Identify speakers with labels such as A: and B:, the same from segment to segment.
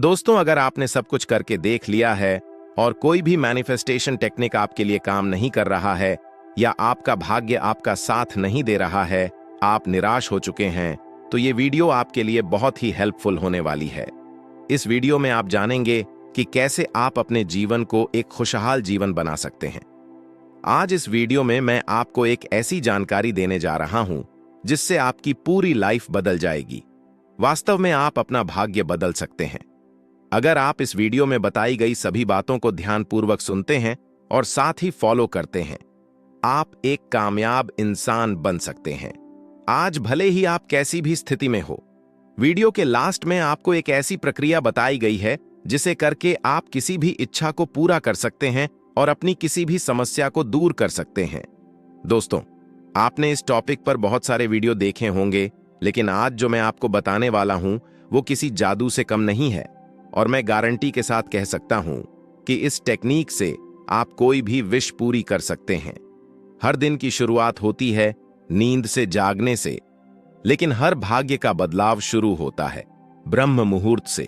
A: दोस्तों, अगर आपने सब कुछ करके देख लिया है और कोई भी मैनिफेस्टेशन टेक्निक आपके लिए काम नहीं कर रहा है या आपका भाग्य आपका साथ नहीं दे रहा है, आप निराश हो चुके हैं, तो ये वीडियो आपके लिए बहुत ही हेल्पफुल होने वाली है। इस वीडियो में आप जानेंगे कि कैसे आप अपने जीवन को एक खुशहाल जीवन बना सकते हैं। आज इस वीडियो में मैं आपको एक ऐसी जानकारी देने जा रहा हूं जिससे आपकी पूरी लाइफ बदल जाएगी। वास्तव में आप अपना भाग्य बदल सकते हैं। अगर आप इस वीडियो में बताई गई सभी बातों को ध्यानपूर्वक सुनते हैं और साथ ही फॉलो करते हैं, आप एक कामयाब इंसान बन सकते हैं, आज भले ही आप कैसी भी स्थिति में हो। वीडियो के लास्ट में आपको एक ऐसी प्रक्रिया बताई गई है जिसे करके आप किसी भी इच्छा को पूरा कर सकते हैं और अपनी किसी भी समस्या को दूर कर सकते हैं। दोस्तों, आपने इस टॉपिक पर बहुत सारे वीडियो देखे होंगे, लेकिन आज जो मैं आपको बताने वाला हूं वो किसी जादू से कम नहीं है और मैं गारंटी के साथ कह सकता हूं कि इस टेक्निक से आप कोई भी विश पूरी कर सकते हैं। हर दिन की शुरुआत होती है नींद से जागने से, लेकिन हर भाग्य का बदलाव शुरू होता है ब्रह्म मुहूर्त से,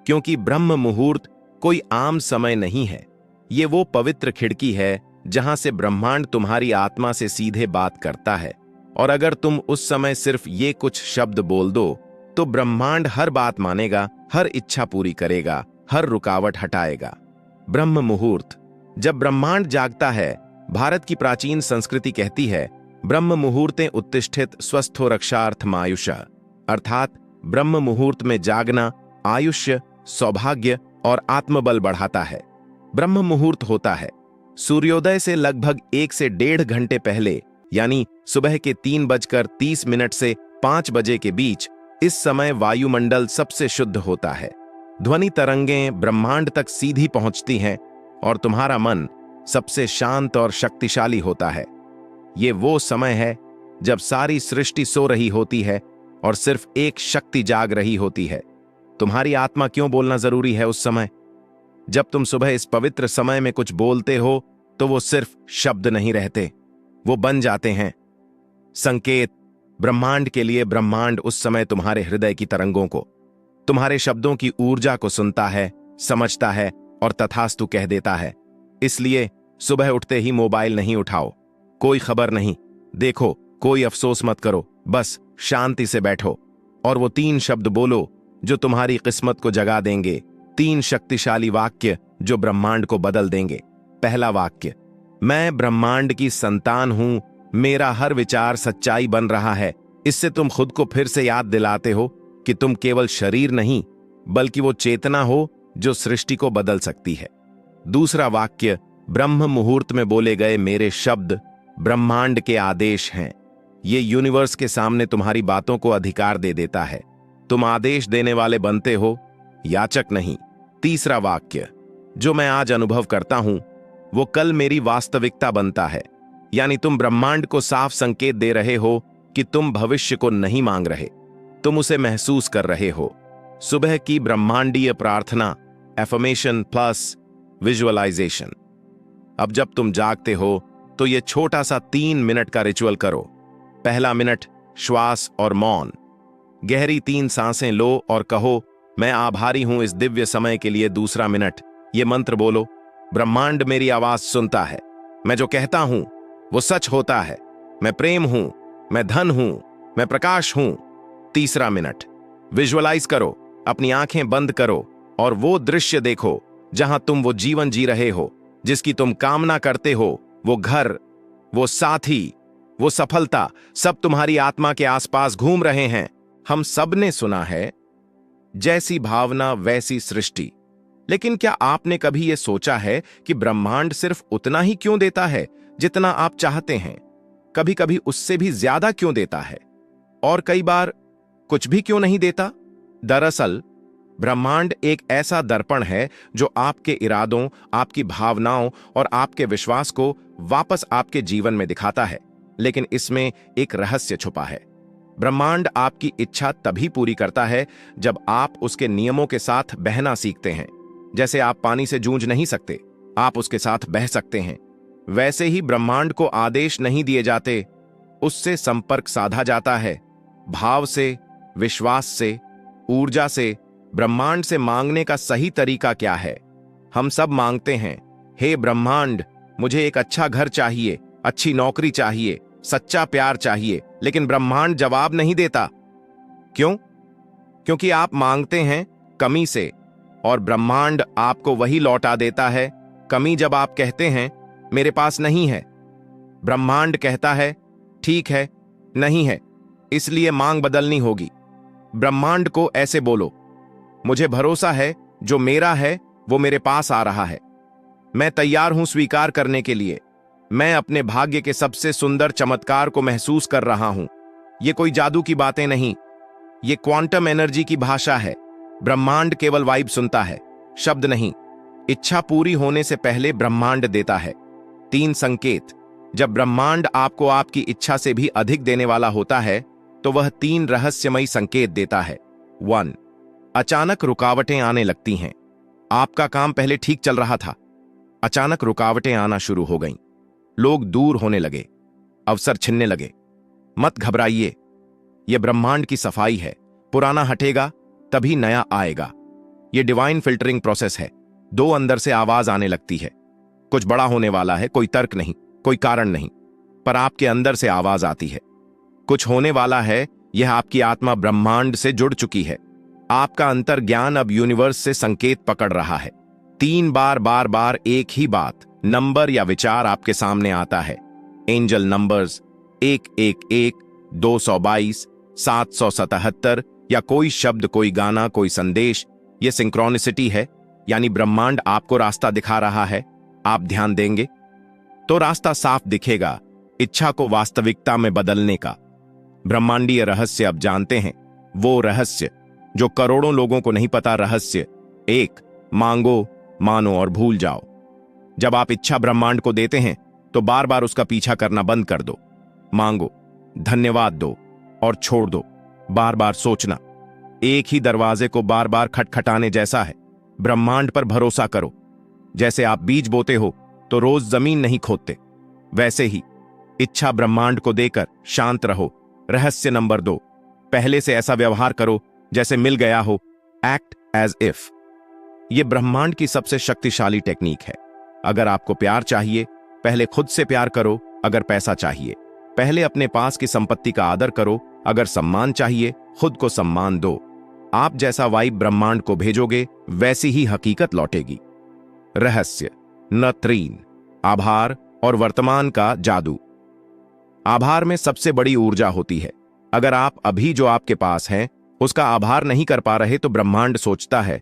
A: क्योंकि ब्रह्म मुहूर्त कोई आम समय नहीं है। ये वो पवित्र खिड़की है जहां से ब्रह्मांड तुम्हारी आत्मा से सीधे बात करता है, और अगर तुम उस समय सिर्फ ये कुछ शब्द बोल दो तो ब्रह्मांड हर बात मानेगा, हर इच्छा पूरी करेगा, हर रुकावट हटाएगा। ब्रह्म मुहूर्त। जब ब्रह्मांड जागता है, भारत की प्राचीन संस्कृति कहती है ब्रह्म मुहूर्ते उत्तिष्ठित स्वस्थो रक्षार्थमायुष, अर्थात ब्रह्म मुहूर्त में जागना आयुष्य, सौभाग्य और आत्मबल बढ़ाता है। ब्रह्म मुहूर्त होता है सूर्योदय से लगभग 1 से 1.5 घंटे पहले, यानी सुबह के 3:30 से 5 बजे के बीच। इस समय वायुमंडल सबसे शुद्ध होता है, ध्वनि तरंगें ब्रह्मांड तक सीधी पहुंचती हैं और तुम्हारा मन सबसे शांत और शक्तिशाली होता है। ये वो समय है जब सारी सृष्टि सो रही होती है और सिर्फ एक शक्ति जाग रही होती है। तुम्हारी आत्मा क्यों बोलना जरूरी है उस समय? जब तुम सुबह इस पवित्र समय में कुछ बोलते हो तो वो सिर्फ शब्द नहीं रहते, वो बन जाते हैं संकेत। ब्रह्मांड के लिए ब्रह्मांड उस समय तुम्हारे हृदय की तरंगों को, तुम्हारे शब्दों की ऊर्जा को सुनता है, समझता है और तथास्तु कह देता है। इसलिए सुबह उठते ही मोबाइल नहीं उठाओ, कोई खबर नहीं देखो, कोई अफसोस मत करो, बस शांति से बैठो और वो 3 शब्द बोलो जो तुम्हारी किस्मत को जगा देंगे। 3 शक्तिशाली वाक्य जो ब्रह्मांड को बदल देंगे। पहला वाक्य, मैं ब्रह्मांड की संतान हूं, मेरा हर विचार सच्चाई बन रहा है। इससे तुम खुद को फिर से याद दिलाते हो कि तुम केवल शरीर नहीं, बल्कि वो चेतना हो जो सृष्टि को बदल सकती है। दूसरा वाक्य, ब्रह्म मुहूर्त में बोले गए मेरे शब्द ब्रह्मांड के आदेश हैं। ये यूनिवर्स के सामने तुम्हारी बातों को अधिकार दे देता है। तुम आदेश देने वाले बनते हो, याचक नहीं। तीसरा वाक्य, जो मैं आज अनुभव करता हूं वो कल मेरी वास्तविकता बनता है। यानी तुम ब्रह्मांड को साफ संकेत दे रहे हो कि तुम भविष्य को नहीं मांग रहे, तुम उसे महसूस कर रहे हो। सुबह की ब्रह्मांडीय प्रार्थना, एफर्मेशन प्लस विजुअलाइजेशन। अब जब तुम जागते हो तो यह छोटा सा 3 मिनट का रिचुअल करो। पहला मिनट श्वास और मौन। गहरी 3 सांसें लो और कहो, मैं आभारी हूं इस दिव्य समय के लिए। दूसरा मिनट, यह मंत्र बोलो, ब्रह्मांड मेरी आवाज सुनता है, मैं जो कहता हूं वो सच होता है, मैं प्रेम हूं, मैं धन हूं, मैं प्रकाश हूं। तीसरा मिनट, विजुअलाइज करो, अपनी आंखें बंद करो और वो दृश्य देखो जहां तुम वो जीवन जी रहे हो जिसकी तुम कामना करते हो। वो घर, वो साथी, वो सफलता, सब तुम्हारी आत्मा के आसपास घूम रहे हैं। हम सब ने सुना है, जैसी भावना वैसी सृष्टि। लेकिन क्या आपने कभी यह सोचा है कि ब्रह्मांड सिर्फ उतना ही क्यों देता है जितना आप चाहते हैं? कभी कभी उससे भी ज्यादा क्यों देता है? और कई बार कुछ भी क्यों नहीं देता? दरअसल ब्रह्मांड एक ऐसा दर्पण है जो आपके इरादों, आपकी भावनाओं और आपके विश्वास को वापस आपके जीवन में दिखाता है। लेकिन इसमें एक रहस्य छुपा है। ब्रह्मांड आपकी इच्छा तभी पूरी करता है जब आप उसके नियमों के साथ बहना सीखते हैं। जैसे आप पानी से जूझ नहीं सकते, आप उसके साथ बह सकते हैं, वैसे ही ब्रह्मांड को आदेश नहीं दिए जाते, उससे संपर्क साधा जाता है। भाव से, विश्वास से, ऊर्जा से ब्रह्मांड से मांगने का सही तरीका क्या है? हम सब मांगते हैं, हे ब्रह्मांड, मुझे एक अच्छा घर चाहिए, अच्छी नौकरी चाहिए, सच्चा प्यार चाहिए, लेकिन ब्रह्मांड जवाब नहीं देता। क्यों? क्योंकि आप मांगते हैं कमी से, और ब्रह्मांड आपको वही लौटा देता है, कमी। जब आप कहते हैं मेरे पास नहीं है, ब्रह्मांड कहता है ठीक है, नहीं है, इसलिए मांग बदलनी होगी। ब्रह्मांड को ऐसे बोलो, मुझे भरोसा है जो मेरा है वो मेरे पास आ रहा है, मैं तैयार हूं स्वीकार करने के लिए। मैं अपने भाग्य के सबसे सुंदर चमत्कार को महसूस कर रहा हूं। ये कोई जादू की बातें नहीं, ये क्वांटम एनर्जी की भाषा है। ब्रह्मांड केवल वाइब सुनता है, शब्द नहीं। इच्छा पूरी होने से पहले ब्रह्मांड देता है 3 संकेत। जब ब्रह्मांड आपको आपकी इच्छा से भी अधिक देने वाला होता है तो वह 3 रहस्यमयी संकेत देता है। 1, अचानक रुकावटें आने लगती हैं। आपका काम पहले ठीक चल रहा था, अचानक रुकावटें आना शुरू हो गईं। लोग दूर होने लगे, अवसर छिनने लगे। मत घबराइए, यह ब्रह्मांड की सफाई है। पुराना हटेगा तभी नया आएगा। यह डिवाइन फिल्टरिंग प्रोसेस है। 2 अंदर से आवाज आने लगती है, कुछ बड़ा होने वाला है। कोई तर्क नहीं, कोई कारण नहीं, पर आपके अंदर से आवाज आती है, कुछ होने वाला है। यह आपकी आत्मा ब्रह्मांड से जुड़ चुकी है। आपका अंतर ज्ञान अब यूनिवर्स से संकेत पकड़ रहा है। 3 बार बार बार एक ही बात, नंबर या विचार आपके सामने आता है। एंजल नंबर्स 111, 222, 777, या कोई शब्द, कोई गाना, कोई संदेश। यह सिंक्रोनिसिटी है, यानी ब्रह्मांड आपको रास्ता दिखा रहा है। आप ध्यान देंगे तो रास्ता साफ दिखेगा, इच्छा को वास्तविकता में बदलने का। ब्रह्मांडीय रहस्य अब जानते हैं, वो रहस्य जो करोड़ों लोगों को नहीं पता। रहस्य 1, मांगो, मानो और भूल जाओ। जब आप इच्छा ब्रह्मांड को देते हैं तो बार बार उसका पीछा करना बंद कर दो। मांगो, धन्यवाद दो और छोड़ दो बार बार सोचना। एक ही दरवाजे को बार बार खटखटाने जैसा है। ब्रह्मांड पर भरोसा करो। जैसे आप बीज बोते हो तो रोज जमीन नहीं खोदते, वैसे ही इच्छा ब्रह्मांड को देकर शांत रहो। रहस्य नंबर 2, पहले से ऐसा व्यवहार करो जैसे मिल गया हो। Act as if. यह ब्रह्मांड की सबसे शक्तिशाली टेक्निक है। अगर आपको प्यार चाहिए, पहले खुद से प्यार करो। अगर पैसा चाहिए, पहले अपने पास की संपत्ति का आदर करो। अगर सम्मान चाहिए, खुद को सम्मान दो। आप जैसा वाइब ब्रह्मांड को भेजोगे, वैसी ही हकीकत लौटेगी। रहस्य न 3, आभार और वर्तमान का जादू। आभार में सबसे बड़ी ऊर्जा होती है। अगर आप अभी जो आपके पास है उसका आभार नहीं कर पा रहे तो ब्रह्मांड सोचता है,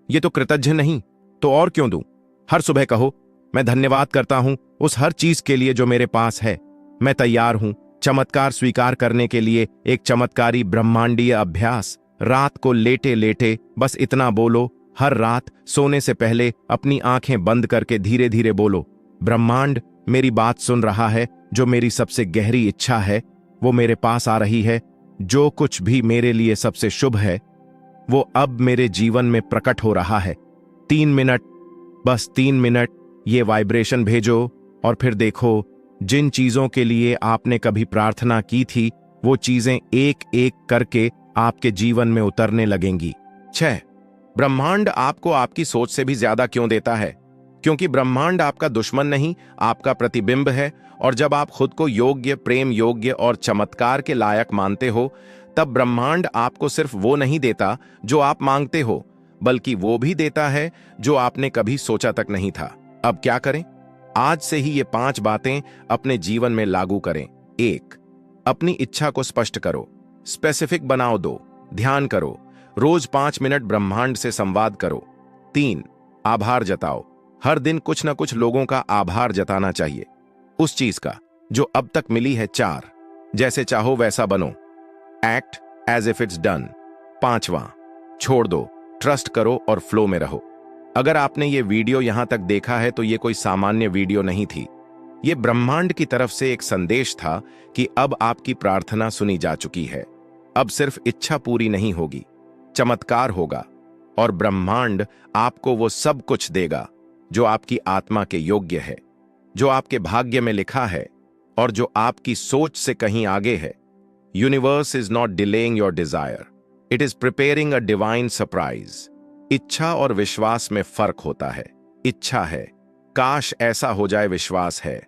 A: ये तो कृतज्ञ नहीं, तो और क्यों दूं। हर सुबह कहो, मैं धन्यवाद करता हूं उस हर चीज के लिए जो मेरे पास है। मैं तैयार हूं चमत्कार स्वीकार करने के लिए। एक चमत्कारी ब्रह्मांडीय अभ्यास। रात को लेटे लेटे बस इतना बोलो। हर रात सोने से पहले अपनी आंखें बंद करके धीरे धीरे बोलो, ब्रह्मांड मेरी बात सुन रहा है। जो मेरी सबसे गहरी इच्छा है वो मेरे पास आ रही है। जो कुछ भी मेरे लिए सबसे शुभ है वो अब मेरे जीवन में प्रकट हो रहा है। 3 मिनट, बस 3 मिनट ये वाइब्रेशन भेजो और फिर देखो, जिन चीजों के लिए आपने कभी प्रार्थना की थी वो चीजें एक एक करके आपके जीवन में उतरने लगेंगी। 6, ब्रह्मांड आपको आपकी सोच से भी ज्यादा क्यों देता है? क्योंकि ब्रह्मांड आपका दुश्मन नहीं, आपका प्रतिबिंब है। और जब आप खुद को योग्य, प्रेम योग्य और चमत्कार के लायक मानते हो, तब ब्रह्मांड आपको सिर्फ वो नहीं देता जो आप मांगते हो, बल्कि वो भी देता है जो आपने कभी सोचा तक नहीं था। अब क्या करें? आज से ही ये 5 बातें अपने जीवन में लागू करें। 1, अपनी इच्छा को स्पष्ट करो, स्पेसिफिक बनाओ। 2, ध्यान करो, रोज 5 मिनट ब्रह्मांड से संवाद करो। 3, आभार जताओ, हर दिन कुछ ना कुछ लोगों का आभार जताना चाहिए, उस चीज का जो अब तक मिली है। 4, जैसे चाहो वैसा बनो, act as if it's done. 5वां, छोड़ दो, ट्रस्ट करो और फ्लो में रहो। अगर आपने ये वीडियो यहां तक देखा है तो ये कोई सामान्य वीडियो नहीं थी। ये ब्रह्मांड की तरफ से एक संदेश था कि अब आपकी प्रार्थना सुनी जा चुकी है। अब सिर्फ इच्छा पूरी नहीं होगी, चमत्कार होगा और ब्रह्मांड आपको वो सब कुछ देगा जो आपकी आत्मा के योग्य है, जो आपके भाग्य में लिखा है और जो आपकी सोच से कहीं आगे है। Universe is not delaying your desire, it is preparing a divine surprise. इच्छा और विश्वास में फर्क होता है। इच्छा है काश ऐसा हो जाए, विश्वास है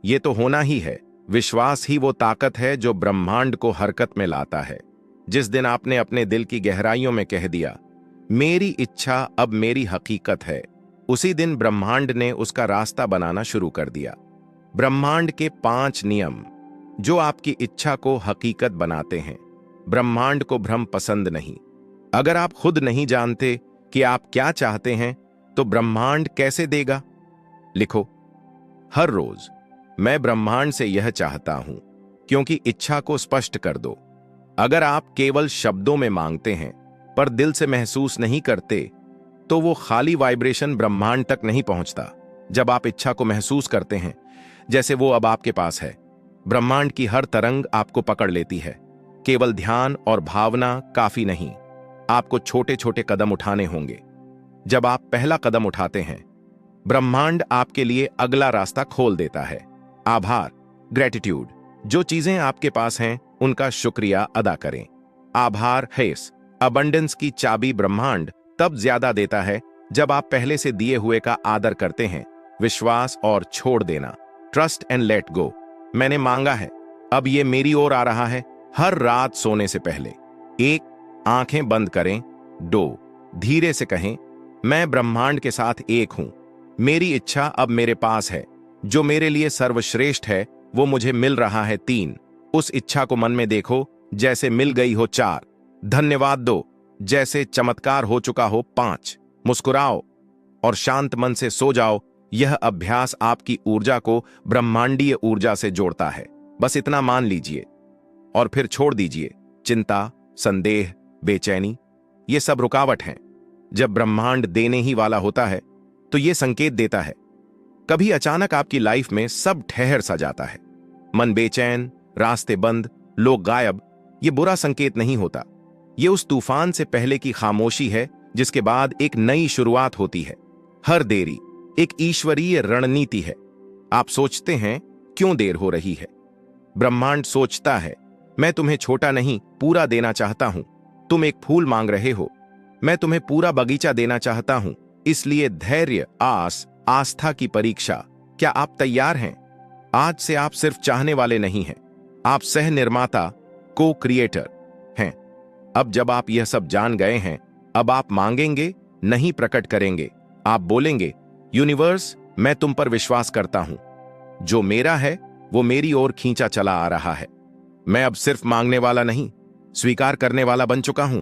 A: ये तो होना ही है। विश्वास ही वो ताकत है जो ब्रह्मांड को हरकत में लाता है। जिस दिन आपने अपने दिल की गहराइयों में कह दिया मेरी इच्छा अब मेरी हकीकत है, उसी दिन ब्रह्मांड ने उसका रास्ता बनाना शुरू कर दिया। ब्रह्मांड के 5 नियम जो आपकी इच्छा को हकीकत बनाते हैं। ब्रह्मांड को भ्रम पसंद नहीं। अगर आप खुद नहीं जानते कि आप क्या चाहते हैं तो ब्रह्मांड कैसे देगा? लिखो, हर रोज मैं ब्रह्मांड से यह चाहता हूं, क्योंकि इच्छा को स्पष्ट कर दो। अगर आप केवल शब्दों में मांगते हैं पर दिल से महसूस नहीं करते तो वो खाली वाइब्रेशन ब्रह्मांड तक नहीं पहुंचता। जब आप इच्छा को महसूस करते हैं जैसे वो अब आपके पास है, ब्रह्मांड की हर तरंग आपको पकड़ लेती है। केवल ध्यान और भावना काफी नहीं, आपको छोटे छोटे कदम उठाने होंगे। जब आप पहला कदम उठाते हैं, ब्रह्मांड आपके लिए अगला रास्ता खोल देता है। आभार, ग्रेटिट्यूड। जो चीजें आपके पास हैं उनका शुक्रिया अदा करें। आभार हेस अबंडेंस की चाबी ब्रह्मांड तब ज्यादा देता है जब आप पहले से दिए हुए का आदर करते हैं। विश्वास और छोड़ देना, ट्रस्ट एंड लेट गो। मैंने मांगा है, अब ये मेरी ओर आ रहा है। हर रात सोने से पहले 1 आंखें बंद करें, 2 धीरे से कहें मैं ब्रह्मांड के साथ एक हूं। मेरी इच्छा अब मेरे पास है, जो मेरे लिए सर्वश्रेष्ठ है वो मुझे मिल रहा है। 3 उस इच्छा को मन में देखो जैसे मिल गई हो। 4 धन्यवाद दो जैसे चमत्कार हो चुका हो। 5 मुस्कुराओ और शांत मन से सो जाओ। यह अभ्यास आपकी ऊर्जा को ब्रह्मांडीय ऊर्जा से जोड़ता है। बस इतना मान लीजिए और फिर छोड़ दीजिए। चिंता, संदेह, बेचैनी, ये सब रुकावट हैं। जब ब्रह्मांड देने ही वाला होता है तो ये संकेत देता है। कभी अचानक आपकी लाइफ में सब ठहर सा जाता है, मन बेचैन, रास्ते बंद, लोग गायब। ये बुरा संकेत नहीं होता, ये उस तूफान से पहले की खामोशी है जिसके बाद एक नई शुरुआत होती है। हर देरी एक ईश्वरीय रणनीति है। आप सोचते हैं क्यों देर हो रही है? ब्रह्मांड सोचता है मैं तुम्हें छोटा नहीं पूरा देना चाहता हूं। तुम एक फूल मांग रहे हो, मैं तुम्हें पूरा बगीचा देना चाहता हूं। इसलिए धैर्य, आस, आस्था की परीक्षा। क्या आप तैयार हैं? आज से आप सिर्फ चाहने वाले नहीं हैं, आप सह निर्माता, को क्रिएटर हैं। अब जब आप यह सब जान गए हैं, अब आप मांगेंगे नहीं प्रकट करेंगे। आप बोलेंगे यूनिवर्स मैं तुम पर विश्वास करता हूं, जो मेरा है वो मेरी ओर खींचा चला आ रहा है। मैं अब सिर्फ मांगने वाला नहीं, स्वीकार करने वाला बन चुका हूं।